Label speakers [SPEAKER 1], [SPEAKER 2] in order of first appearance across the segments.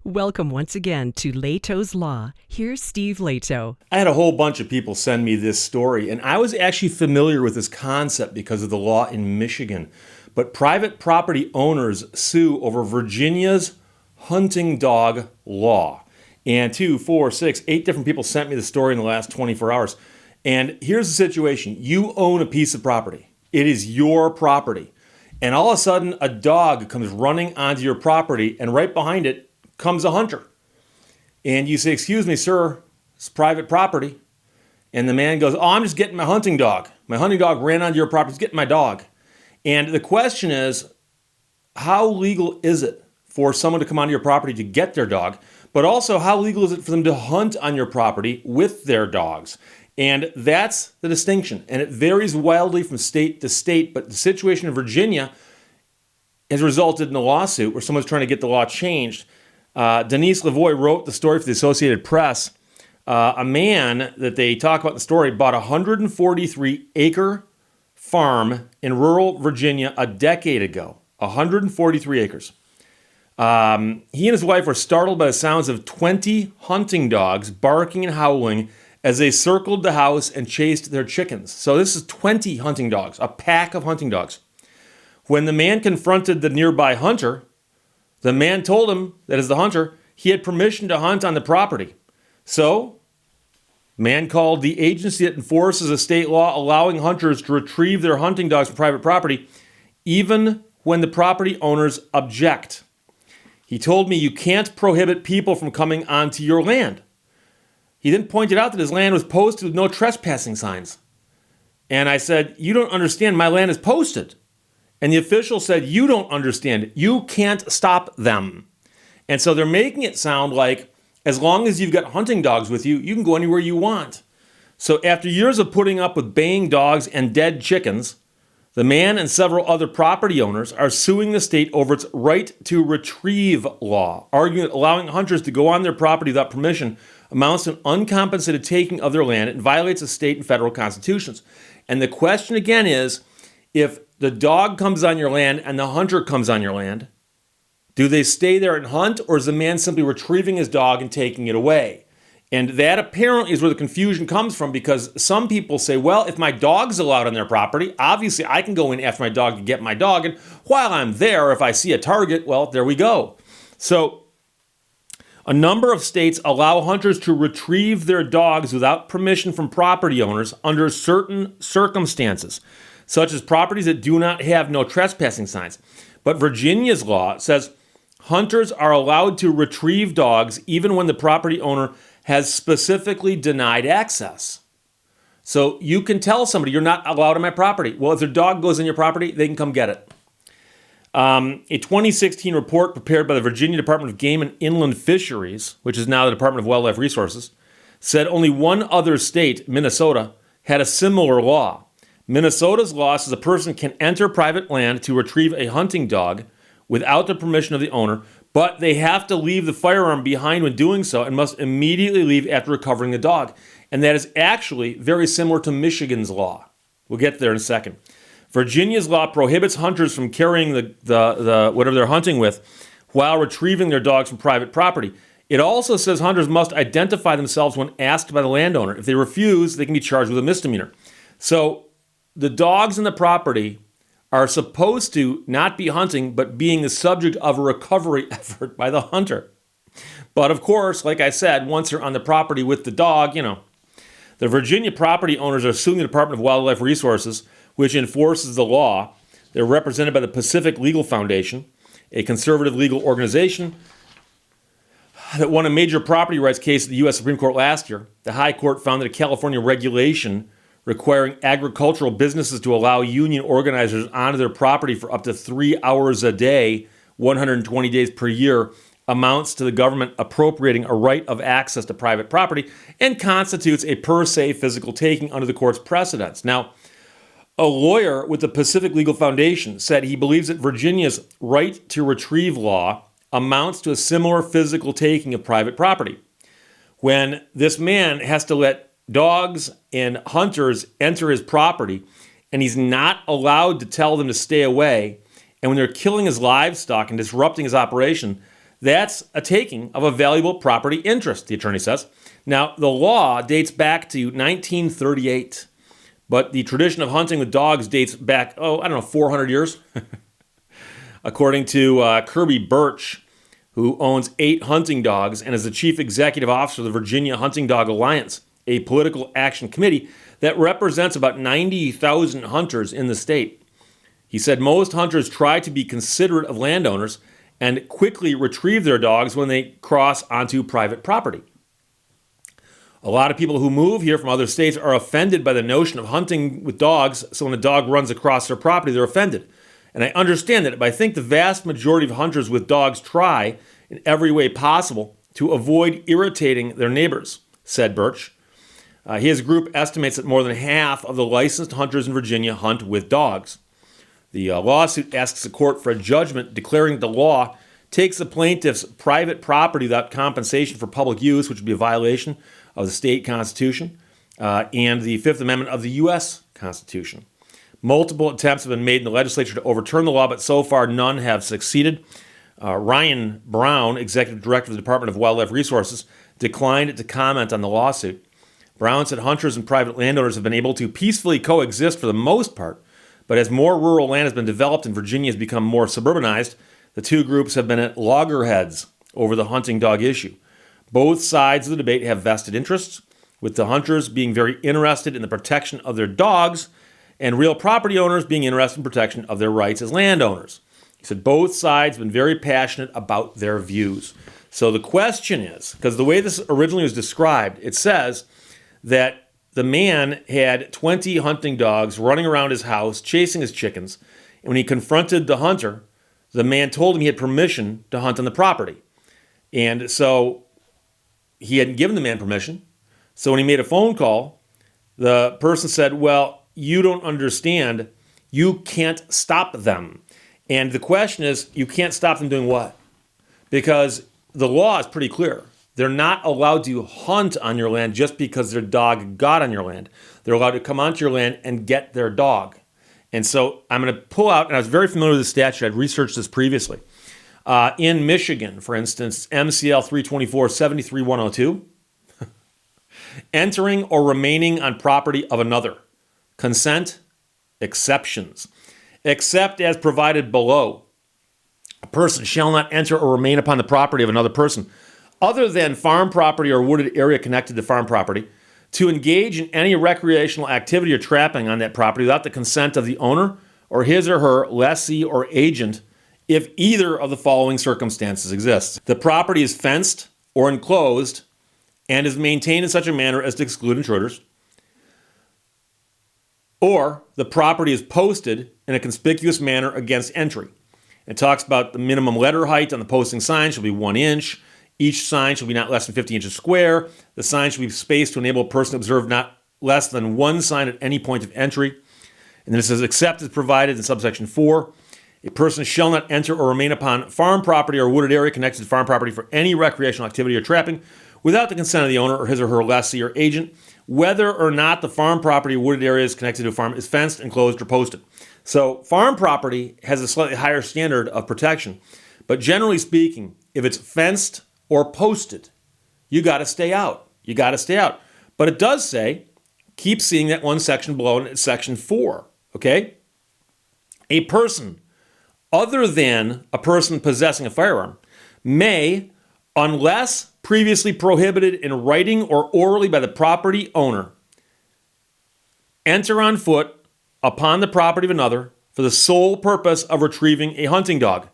[SPEAKER 1] Welcome once again to Lehto's Law. Here's Steve Lehto.
[SPEAKER 2] I had a whole bunch of people send me this story, and I was actually familiar with this concept because of the law in Michigan. But private property owners sue over Virginia's hunting dog law. And 2, 4, 6, 8 different people sent me the story in the last 24 hours. And here's the situation. You own a piece of property. It is your property. And all of a sudden, a dog comes running onto your property, and right behind it comes a hunter. And you say, "Excuse me, sir, it's private property." And the man goes, "Oh, I'm just getting my hunting dog. My hunting dog ran onto your property. He's getting my dog." And the question is, how legal is it for someone to come onto your property to get their dog? But also, how legal is it for them to hunt on your property with their dogs? And that's the distinction. And it varies wildly from state to state. But the situation in Virginia has resulted in a lawsuit where someone's trying to get the law changed. Denise Lavoie wrote the story for the Associated Press. A man that they talk about in the story bought a 143-acre farm in rural Virginia a decade ago. 143 acres. He and his wife were startled by the sounds of 20 hunting dogs barking and howling as they circled the house and chased their chickens. So this is 20 hunting dogs, a pack of hunting dogs. When the man confronted the nearby hunter, the man told him that as the hunter, he had permission to hunt on the property. So, man called the agency that enforces a state law allowing hunters to retrieve their hunting dogs from private property, even when the property owners object. He told me, "You can't prohibit people from coming onto your land." He then pointed out that his land was posted with no trespassing signs. And I said, "You don't understand, my land is posted." And the official said, "You don't understand. You can't stop them." And so they're making it sound like as long as you've got hunting dogs with you, you can go anywhere you want. So after years of putting up with baying dogs and dead chickens, the man and several other property owners are suing the state over its right to retrieve law, arguing that allowing hunters to go on their property without permission amounts to an uncompensated taking of their land and violates the state and federal constitutions. And the question again is, if the dog comes on your land and the hunter comes on your land, do they stay there and hunt, or is the man simply retrieving his dog and taking it away? And that apparently is where the confusion comes from, because some people say, well, if my dog's allowed on their property, obviously I can go in after my dog to get my dog. And while I'm there, if I see a target, well, there we go. So a number of states allow hunters to retrieve their dogs without permission from property owners under certain circumstances, such as properties that do not have no trespassing signs. But Virginia's law says hunters are allowed to retrieve dogs even when the property owner has specifically denied access. So you can tell somebody, "You're not allowed on my property." Well, if their dog goes on your property, they can come get it. A 2016 report prepared by the Virginia Department of Game and Inland Fisheries, which is now the Department of Wildlife Resources, said only one other state, Minnesota, had a similar law. Minnesota's law says a person can enter private land to retrieve a hunting dog without the permission of the owner, but they have to leave the firearm behind when doing so and must immediately leave after recovering the dog. And that is actually very similar to Michigan's law. We'll get there in a second. Virginia's law prohibits hunters from carrying the whatever they're hunting with while retrieving their dogs from private property. It also says hunters must identify themselves when asked by the landowner. If they refuse, they can be charged with a misdemeanor. So the dogs in the property are supposed to not be hunting, but being the subject of a recovery effort by the hunter. But of course, like I said, once they're on the property with the dog, the Virginia property owners are suing the Department of Wildlife Resources, which enforces the law. They're represented by the Pacific Legal Foundation, a conservative legal organization that won a major property rights case at the U.S. Supreme Court last year. The High Court found that a California regulation requiring agricultural businesses to allow union organizers onto their property for up to 3 hours a day, 120 days per year, amounts to the government appropriating a right of access to private property and constitutes a per se physical taking under the court's precedents. Now, a lawyer with the Pacific Legal Foundation said he believes that Virginia's right to retrieve law amounts to a similar physical taking of private property. When this man has to let dogs and hunters enter his property, and he's not allowed to tell them to stay away, and when they're killing his livestock and disrupting his operation, That's a taking of a valuable property interest, the attorney says. Now, the law dates back to 1938, but the tradition of hunting with dogs dates back, 400 years. According to Kirby Birch, who owns 8 hunting dogs and is the chief executive officer of the Virginia Hunting Dog Alliance, a political action committee that represents about 90,000 hunters in the state. He said most hunters try to be considerate of landowners and quickly retrieve their dogs when they cross onto private property. A lot of people who move here from other states are offended by the notion of hunting with dogs, so when a dog runs across their property, they're offended. And I understand that, but I think the vast majority of hunters with dogs try, in every way possible, to avoid irritating their neighbors, said Birch. His group estimates that more than half of the licensed hunters in Virginia hunt with dogs. The lawsuit asks the court for a judgment declaring the law takes the plaintiff's private property without compensation for public use, which would be a violation of the state constitution and the Fifth Amendment of the U.S. Constitution. Multiple attempts have been made in the legislature to overturn the law, but so far none have succeeded. Ryan Brown, executive director of the Department of Wildlife Resources, declined to comment on the lawsuit. Brown said hunters and private landowners have been able to peacefully coexist for the most part, but as more rural land has been developed and Virginia has become more suburbanized, the two groups have been at loggerheads over the hunting dog issue. Both sides of the debate have vested interests, with the hunters being very interested in the protection of their dogs and real property owners being interested in protection of their rights as landowners. He said both sides have been very passionate about their views. So the question is, because the way this originally was described, it says that the man had 20 hunting dogs running around his house, chasing his chickens. And when he confronted the hunter, the man told him he had permission to hunt on the property. And so he hadn't given the man permission. So when he made a phone call, the person said, well, you don't understand. You can't stop them. And the question is, you can't stop them doing what? Because the law is pretty clear. They're not allowed to hunt on your land just because their dog got on your land. They're allowed to come onto your land and get their dog. And so I'm going to pull out, and I was very familiar with the statute. I'd researched this previously. In Michigan, for instance, MCL 324-73102, entering or remaining on property of another. Consent, exceptions. Except as provided below. A person shall not enter or remain upon the property of another person, other than farm property or wooded area connected to farm property, to engage in any recreational activity or trapping on that property without the consent of the owner or his or her lessee or agent, if either of the following circumstances exists. The property is fenced or enclosed and is maintained in such a manner as to exclude intruders, or the property is posted in a conspicuous manner against entry. It talks about the minimum letter height on the posting sign shall be 1 inch. Each sign shall be not less than 50 inches square. The sign shall be spaced to enable a person to observe not less than one sign at any point of entry. And then it says, except as provided in subsection 4, a person shall not enter or remain upon farm property or wooded area connected to farm property for any recreational activity or trapping without the consent of the owner or his or her lessee or agent, whether or not the farm property or wooded area is connected to a farm is fenced, enclosed, or posted. So farm property has a slightly higher standard of protection. But generally speaking, if it's fenced or posted, you got to stay out. You got to stay out. But it does say, keep seeing that one section below, and it's section 4, okay? A person other than a person possessing a firearm may, unless previously prohibited in writing or orally by the property owner, enter on foot upon the property of another for the sole purpose of retrieving a hunting dog.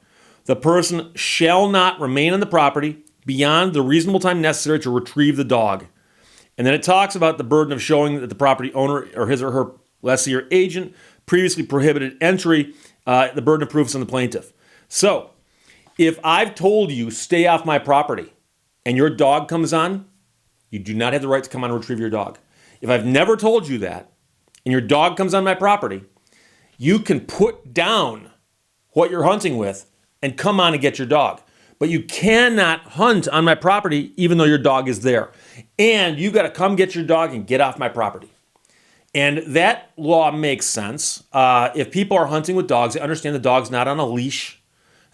[SPEAKER 2] The person shall not remain on the property beyond the reasonable time necessary to retrieve the dog. And then it talks about the burden of showing that the property owner or his or her lessee or agent previously prohibited entry. The burden of proof is on the plaintiff. So, if I've told you stay off my property and your dog comes on, you do not have the right to come on and retrieve your dog. If I've never told you that and your dog comes on my property, you can put down what you're hunting with and come on and get your dog. But you cannot hunt on my property even though your dog is there. And you got to come get your dog and get off my property. And that law makes sense. If people are hunting with dogs, they understand the dog's not on a leash.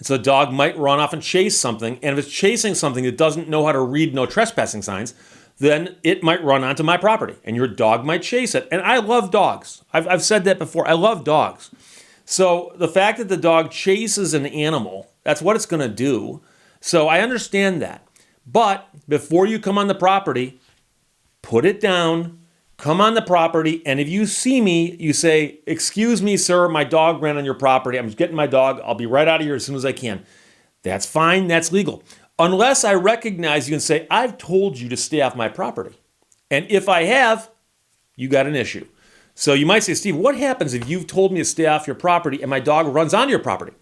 [SPEAKER 2] So the dog might run off and chase something, and if it's chasing something that doesn't know how to read no trespassing signs, then it might run onto my property, and your dog might chase it. And I love dogs. I've said that before. I love dogs. So the fact that the dog chases an animal, that's what it's going to do. So I understand that. But before you come on the property, put it down, come on the property, and if you see me, you say, "Excuse me, sir, my dog ran on your property. I'm just getting my dog. I'll be right out of here as soon as I can." That's fine. That's legal. Unless I recognize you and say, "I've told you to stay off my property." And if I have, you got an issue. So you might say, "Steve, what happens if you've told me to stay off your property and my dog runs onto your property?"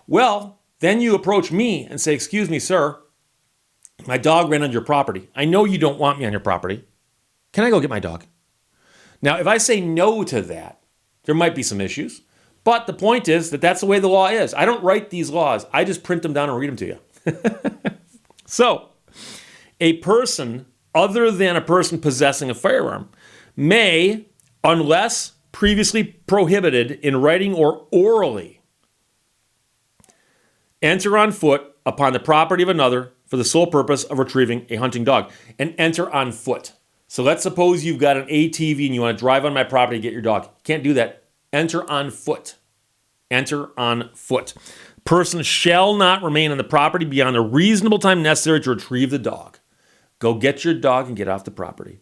[SPEAKER 2] Well, then you approach me and say, "Excuse me, sir, my dog ran on your property. I know you don't want me on your property. Can I go get my dog?" Now, if I say no to that, there might be some issues. But the point is that that's the way the law is. I don't write these laws. I just print them down and read them to you. So, a person other than a person possessing a firearm may, unless previously prohibited in writing or orally, enter on foot upon the property of another for the sole purpose of retrieving a hunting dog. And enter on foot. So let's suppose you've got an ATV and you want to drive on my property to get your dog. Can't do that. Enter on foot. Enter on foot. Person shall not remain on the property beyond the reasonable time necessary to retrieve the dog. Go get your dog and get off the property.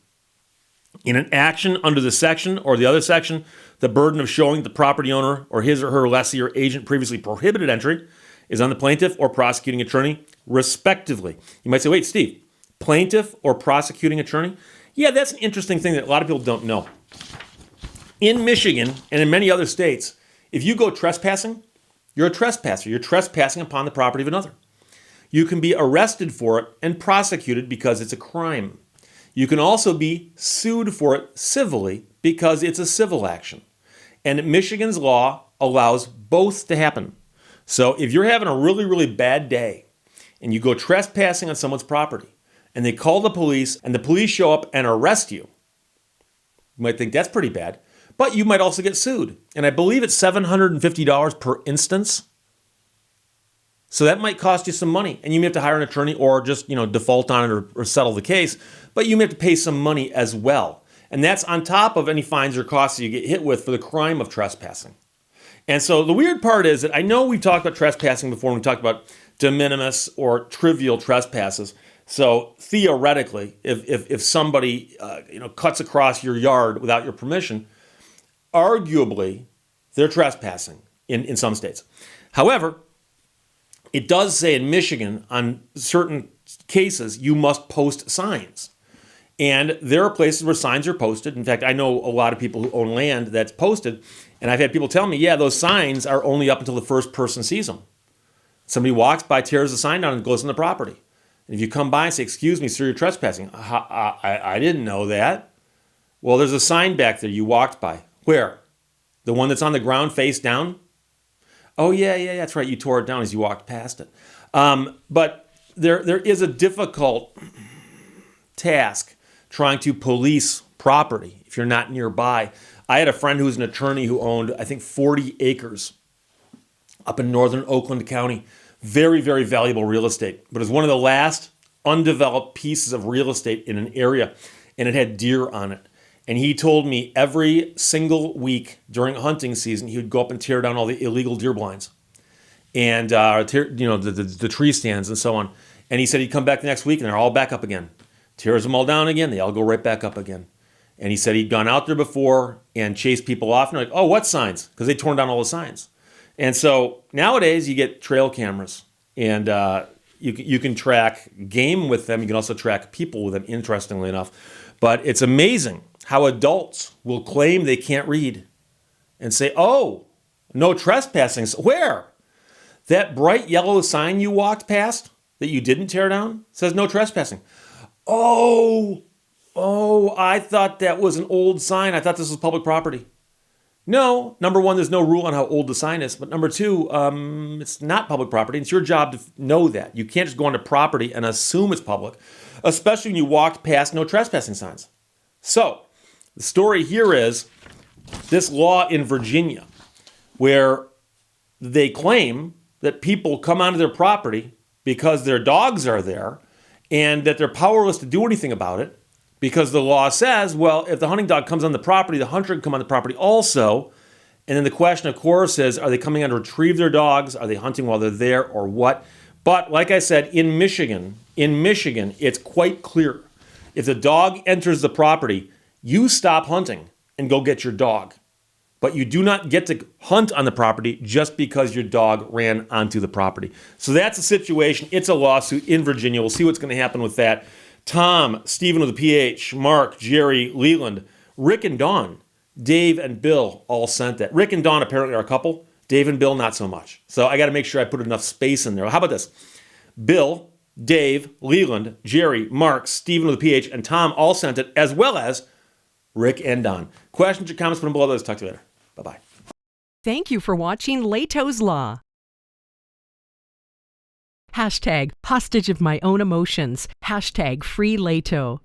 [SPEAKER 2] In an action under the section or the other section, the burden of showing the property owner or his or her lessee or agent previously prohibited entry is on the plaintiff or prosecuting attorney, respectively. You might say, "Wait, Steve, plaintiff or prosecuting attorney?" Yeah, that's an interesting thing that a lot of people don't know. In Michigan and in many other states, if you go trespassing, you're a trespasser. You're trespassing upon the property of another. You can be arrested for it and prosecuted because it's a crime. You can also be sued for it civilly because it's a civil action. And Michigan's law allows both to happen. So if you're having a really, really bad day and you go trespassing on someone's property and they call the police and the police show up and arrest you, you might think that's pretty bad. But you might also get sued. And I believe it's $750 per instance. So that might cost you some money. And you may have to hire an attorney or just, default on it or settle the case. But you may have to pay some money as well. And that's on top of any fines or costs that you get hit with for the crime of trespassing. And so the weird part is that I know we've talked about trespassing before when we talked about de minimis or trivial trespasses. So theoretically, if somebody cuts across your yard without your permission, arguably, they're trespassing in some states. However, it does say in Michigan, on certain cases, you must post signs. And there are places where signs are posted. In fact, I know a lot of people who own land that's posted. And I've had people tell me, yeah, those signs are only up until the first person sees them. Somebody walks by, tears the sign down, and goes on the property. And if you come by and say, "Excuse me, sir, you're trespassing." I didn't know that. Well, there's a sign back there you walked by. Where? The one that's on the ground face down? Oh, yeah, that's right. You tore it down as you walked past it. But there is a difficult task trying to police property if you're not nearby. I had a friend who was an attorney who owned, I think, 40 acres up in northern Oakland County. Very, very valuable real estate. But it was one of the last undeveloped pieces of real estate in an area, and it had deer on it. And he told me every single week during hunting season, he would go up and tear down all the illegal deer blinds and the tree stands and so on. And he said he'd come back the next week and they're all back up again. Tears them all down again. They all go right back up again. And he said he'd gone out there before and chased people off. And they're like, "Oh, what signs?" Because they torn down all the signs. And so nowadays you get trail cameras and you can track game with them. You can also track people with them, interestingly enough. But it's amazing how adults will claim they can't read and say, "Oh, no trespassing." Where? That bright yellow sign you walked past that you didn't tear down says no trespassing. Oh, I thought that was an old sign. I thought this was public property. No, number one, there's no rule on how old the sign is. But number two, it's not public property. It's your job to know that. You can't just go onto property and assume it's public, especially when you walked past no trespassing signs. So the story here is this law in Virginia where they claim that people come onto their property because their dogs are there and that they're powerless to do anything about it because the law says, well, if the hunting dog comes on the property, the hunter can come on the property also. And then the question, of course, is, are they coming on to retrieve their dogs? Are they hunting while they're there or what? But like I said, in Michigan, it's quite clear. If the dog enters the property, you stop hunting and go get your dog. But you do not get to hunt on the property just because your dog ran onto the property. So that's the situation. It's a lawsuit in Virginia. We'll see what's going to happen with that. Tom, Stephen with a PH, Mark, Jerry, Leland, Rick and Dawn, Dave and Bill all sent that. Rick and Dawn apparently are a couple. Dave and Bill, not so much. So I got to make sure I put enough space in there. How about this? Bill, Dave, Leland, Jerry, Mark, Stephen with a PH, and Tom all sent it, as well as Rick and Don. Questions or comments, put them below. Let's talk to you later. Bye-bye.
[SPEAKER 1] Thank you for watching Lehto's Law. Hashtag hostage of my own emotions. Hashtag free Lehto.